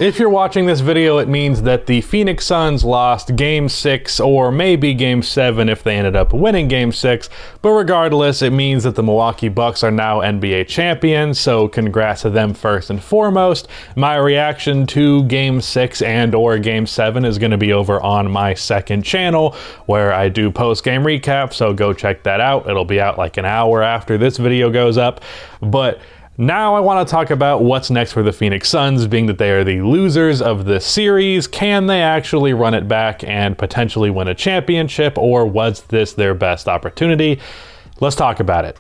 If you're watching this video, it means that the Phoenix Suns lost Game 6 or maybe Game 7 if they ended up winning Game 6, but regardless, it means that the Milwaukee Bucks are now NBA champions, so congrats to them first and foremost. My reaction to Game 6 and or Game 7 is going to be over on my second channel, where I do post-game recap, so go check that out. It'll be out like an hour after this video goes up, but now I want to talk about what's next for the Phoenix Suns, being that they are the losers of this series. Can they actually run it back and potentially win a championship, or was this their best opportunity? Let's talk about it.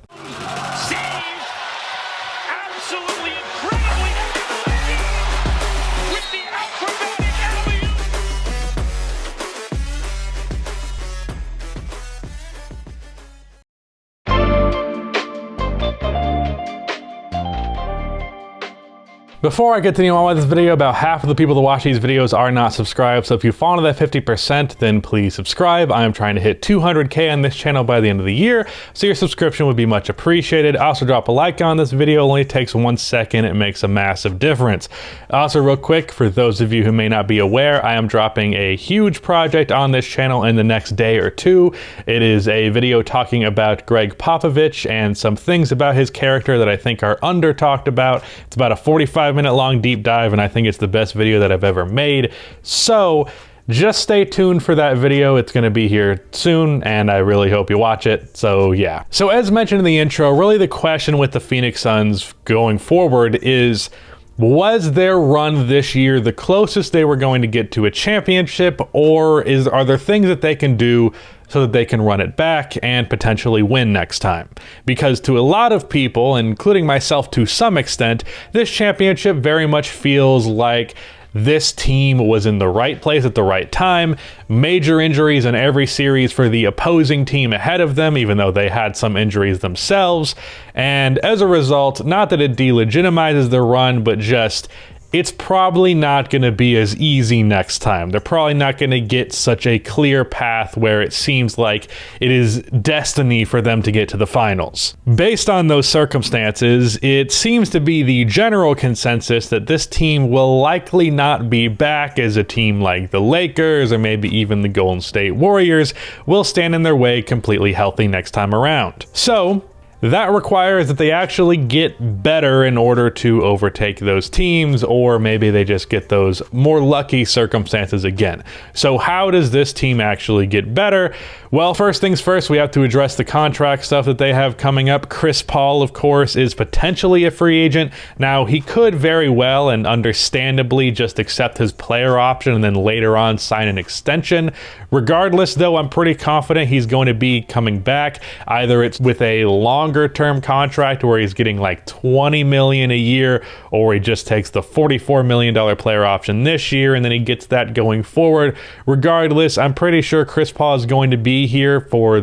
Before I continue on with this video, about half of the people that watch these videos are not subscribed, so if you fall into that 50%, then please subscribe. I am trying to hit 200K on this channel by the end of the year, so your subscription would be much appreciated. Also, drop a like on this video. It only takes 1 second. It makes a massive difference. Also, real quick, for those of you who may not be aware, I am dropping a huge project on this channel in the next day or two. It is a video talking about Greg Popovich and some things about his character that I think are under talked about. It's about a 45-minute long deep dive, and I think it's the best video that I've ever made. So just stay tuned for that video. It's going to be here soon, and I really hope you watch it. So yeah. So as mentioned in the intro, really the question with the Phoenix Suns going forward is, was their run this year the closest they were going to get to a championship, or are there things that they can do so that they can run it back and potentially win next time? Because to a lot of people, including myself to some extent, this championship very much feels like this team was in the right place at the right time. Major injuries in every series for the opposing team ahead of them, even though they had some injuries themselves. And as a result, not that it delegitimizes their run, but just it's probably not going to be as easy next time. They're probably not going to get such a clear path where it seems like it is destiny for them to get to the finals. Based on those circumstances, it seems to be the general consensus that this team will likely not be back, as a team like the Lakers or maybe even the Golden State Warriors will stand in their way completely healthy next time around. So that requires that they actually get better in order to overtake those teams, or maybe they just get those more lucky circumstances again. So how does this team actually get better? Well, first things first, we have to address the contract stuff that they have coming up. Chris Paul, of course, is potentially a free agent. Now, he could very well and understandably just accept his player option and then later on sign an extension. Regardless, though, I'm pretty confident he's going to be coming back. Either it's with a longer term contract where he's getting like $20 million a year, or he just takes the $44 million player option this year and then he gets that going forward. Regardless, I'm pretty sure Chris Paul is going to be here for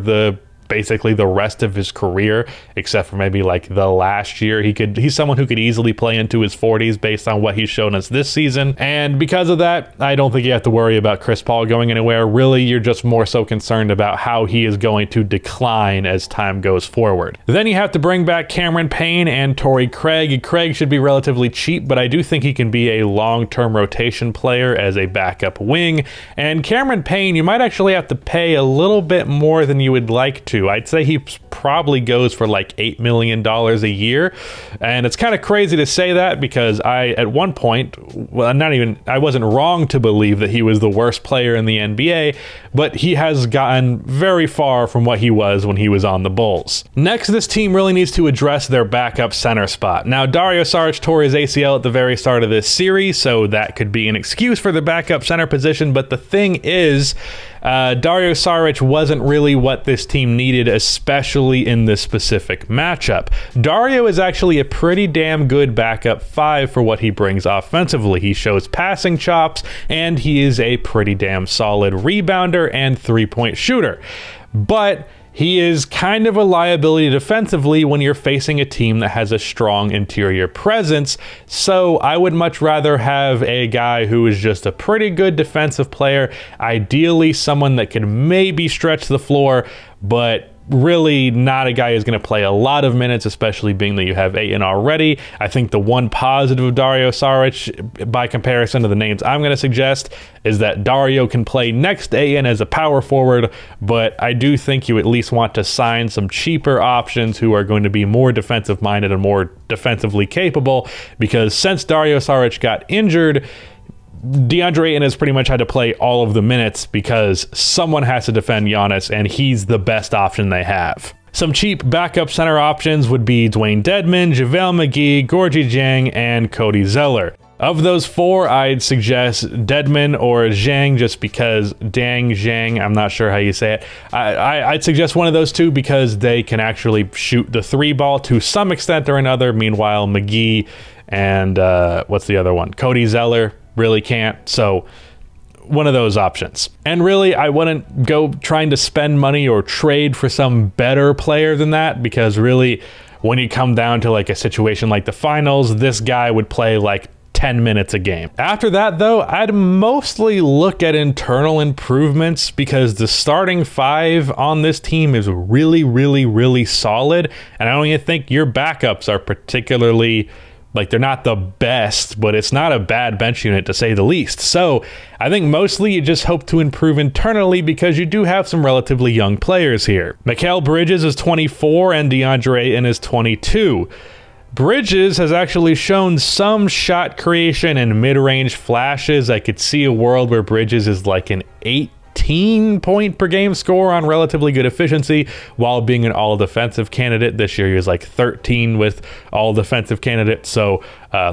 basically the rest of his career, except for maybe like the last year. He's someone who could easily play into his 40s based on what he's shown us this season. And because of that, I don't think you have to worry about Chris Paul going anywhere. Really, you're just more so concerned about how he is going to decline as time goes forward. Then you have to bring back Cameron Payne and Torrey Craig. Craig should be relatively cheap, but I do think he can be a long-term rotation player as a backup wing. And Cameron Payne, you might actually have to pay a little bit more than you would like to. I'd say he probably goes for like $8 million a year. And it's kind of crazy to say that because at one point, I wasn't wrong to believe that he was the worst player in the NBA, but he has gotten very far from what he was when he was on the Bulls. Next, this team really needs to address their backup center spot. Now, Dario Saric tore his ACL at the very start of this series, so that could be an excuse for the backup center position, but the thing is, Dario Saric wasn't really what this team needed, especially in this specific matchup. Dario is actually a pretty damn good backup five for what he brings offensively. He shows passing chops, and he is a pretty damn solid rebounder and three-point shooter. But he is kind of a liability defensively when you're facing a team that has a strong interior presence, so I would much rather have a guy who is just a pretty good defensive player, ideally someone that can maybe stretch the floor, but really not a guy who's going to play a lot of minutes, especially being that you have Ayton already. I think the one positive of Dario Saric, by comparison to the names I'm going to suggest, is that Dario can play next to Ayton as a power forward, but I do think you at least want to sign some cheaper options who are going to be more defensive minded and more defensively capable, because since Dario Saric got injured, DeAndre Ayton has pretty much had to play all of the minutes because someone has to defend Giannis, and he's the best option they have. Some cheap backup center options would be Dwayne Dedmon, JaVale McGee, Gorgui Dieng, and Cody Zeller. Of those four, I'd suggest Dedmon or Zhang, just because Zhang, I'm not sure how you say it. I'd suggest one of those two because they can actually shoot the three ball to some extent or another. Meanwhile, McGee and what's the other one? Cody Zeller really can't. So one of those options. And really, I wouldn't go trying to spend money or trade for some better player than that, because really, when you come down to like a situation like the finals, this guy would play like 10 minutes a game. After that, though, I'd mostly look at internal improvements, because the starting five on this team is really, really, really solid. And I don't even think your backups are particularly, like, they're not the best, but it's not a bad bench unit to say the least. So I think mostly you just hope to improve internally, because you do have some relatively young players here. Mikal Bridges is 24 and DeAndre Ayton is 22. Bridges has actually shown some shot creation and mid-range flashes. I could see a world where Bridges is like an 18 point per game score on relatively good efficiency while being an all defensive candidate. This year he was like 13 with all defensive candidates, so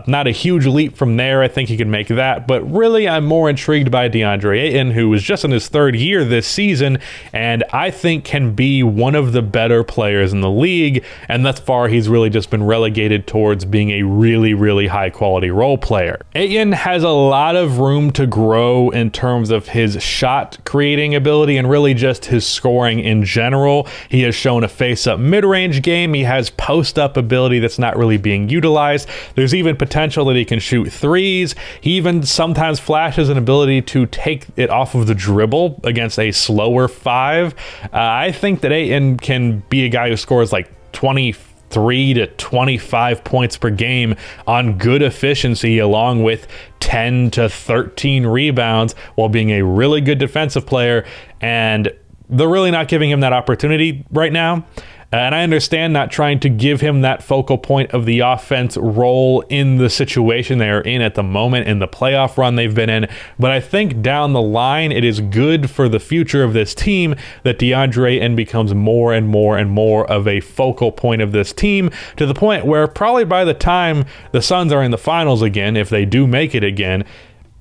not a huge leap from there. I think he could make that, but really I'm more intrigued by DeAndre Ayton, who is just in his third year this season, and I think can be one of the better players in the league, and thus far he's really just been relegated towards being a really, really high quality role player. Ayton has a lot of room to grow in terms of his shot creating ability and really just his scoring in general. He has shown a face-up mid-range game. He has post-up ability that's not really being utilized. There's even potential that he can shoot threes. He even sometimes flashes an ability to take it off of the dribble against a slower five. I think that Ayton can be a guy who scores like 23 to 25 points per game on good efficiency, along with 10 to 13 rebounds, while being a really good defensive player. And they're really not giving him that opportunity right now. And I understand not trying to give him that focal point of the offense role in the situation they are in at the moment in the playoff run they've been in. But I think down the line, it is good for the future of this team that DeAndre Ayton becomes more and more and more of a focal point of this team, to the point where probably by the time the Suns are in the finals again, if they do make it again,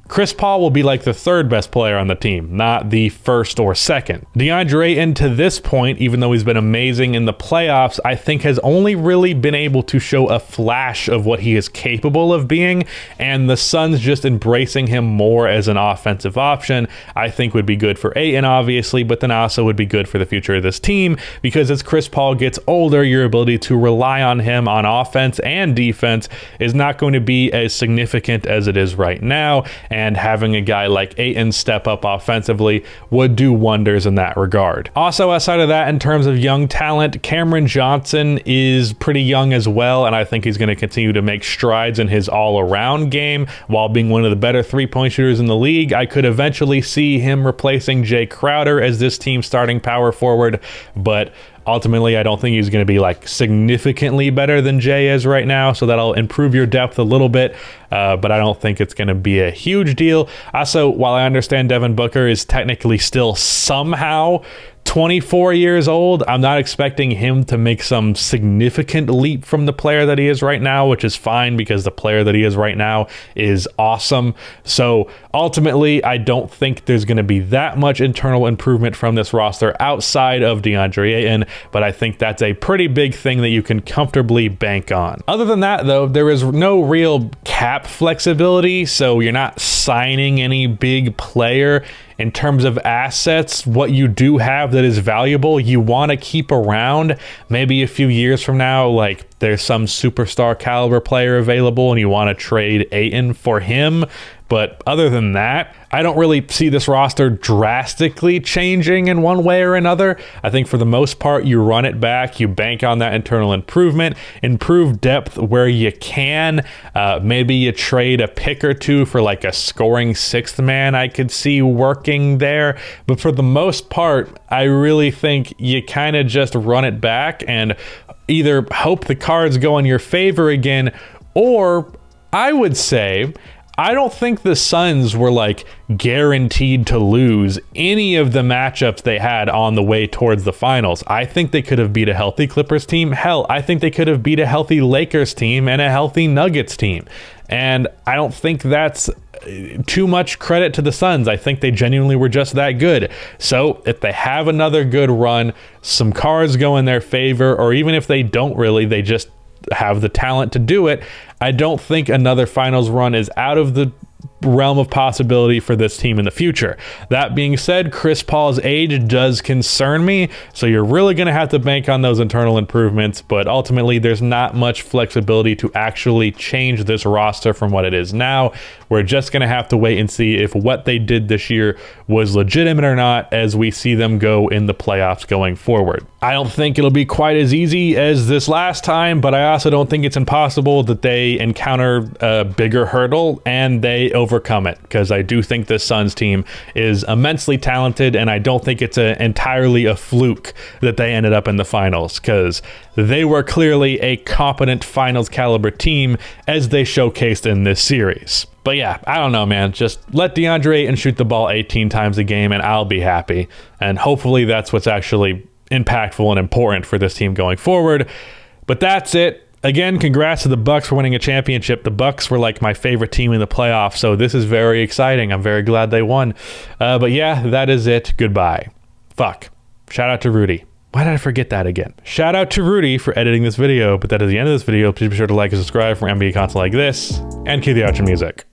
Chris Paul will be like the third best player on the team, not the first or second. DeAndre Ayton, to this point, even though he's been amazing in the playoffs, I think has only really been able to show a flash of what he is capable of being, and the Suns just embracing him more as an offensive option, I think would be good for Ayton, obviously, but then also would be good for the future of this team, because as Chris Paul gets older, your ability to rely on him on offense and defense is not going to be as significant as it is right now, and having a guy like Ayton step up offensively would do wonders in that regard. Also, outside of that, in terms of young talent, Cameron Johnson is pretty young as well, and I think he's going to continue to make strides in his all-around game while being one of the better three-point shooters in the league. I could eventually see him replacing Jay Crowder as this team's starting power forward, but ultimately, I don't think he's going to be like significantly better than Jay is right now, so that'll improve your depth a little bit, but I don't think it's going to be a huge deal. Also, while I understand Devin Booker is technically still somehow 24 years old, I'm not expecting him to make some significant leap from the player that he is right now, which is fine because the player that he is right now is awesome. So ultimately, I don't think there's going to be that much internal improvement from this roster outside of DeAndre Ayton, but I think that's a pretty big thing that you can comfortably bank on. Other than that, though, there is no real cap flexibility, so you're not signing any big player. In terms of assets, what you do have that is valuable, you want to keep around maybe a few years from now, like there's some superstar caliber player available and you want to trade Ayton for him. But other than that, I don't really see this roster drastically changing in one way or another. I think for the most part, you run it back, you bank on that internal improvement, improve depth where you can. Maybe you trade a pick or two for like a scoring sixth man I could see working there. But for the most part, I really think you kind of just run it back and either hope the cards go in your favor again, or I would say, I don't think the Suns were like guaranteed to lose any of the matchups they had on the way towards the finals. I think they could have beat a healthy Clippers team. Hell, I think they could have beat a healthy Lakers team and a healthy Nuggets team. And I don't think that's too much credit to the Suns. I think they genuinely were just that good. So if they have another good run, some cards go in their favor, or even if they don't really, they just have the talent to do it, I don't think another finals run is out of the realm of possibility for this team in the future. That being said, Chris Paul's age does concern me, so you're really going to have to bank on those internal improvements, but ultimately there's not much flexibility to actually change this roster from what it is now. We're just going to have to wait and see if what they did this year was legitimate or not as we see them go in the playoffs going forward. I don't think it'll be quite as easy as this last time, but I also don't think it's impossible that they encounter a bigger hurdle and they overcome it, because I do think this Suns team is immensely talented, and I don't think it's entirely a fluke that they ended up in the finals, because they were clearly a competent finals caliber team as they showcased in this series. But yeah, I don't know, man. Just let DeAndre Ayton shoot the ball 18 times a game and I'll be happy. And hopefully that's what's actually impactful and important for this team going forward. But that's it. Again, congrats to the Bucks for winning a championship. The Bucks were like my favorite team in the playoffs, so this is very exciting. I'm very glad they won. But yeah, that is it. Goodbye. Fuck. Shout out to Rudy. Why did I forget that again? Shout out to Rudy for editing this video, but that is the end of this video. Please be sure to like and subscribe for NBA content like this, and cue the outro music.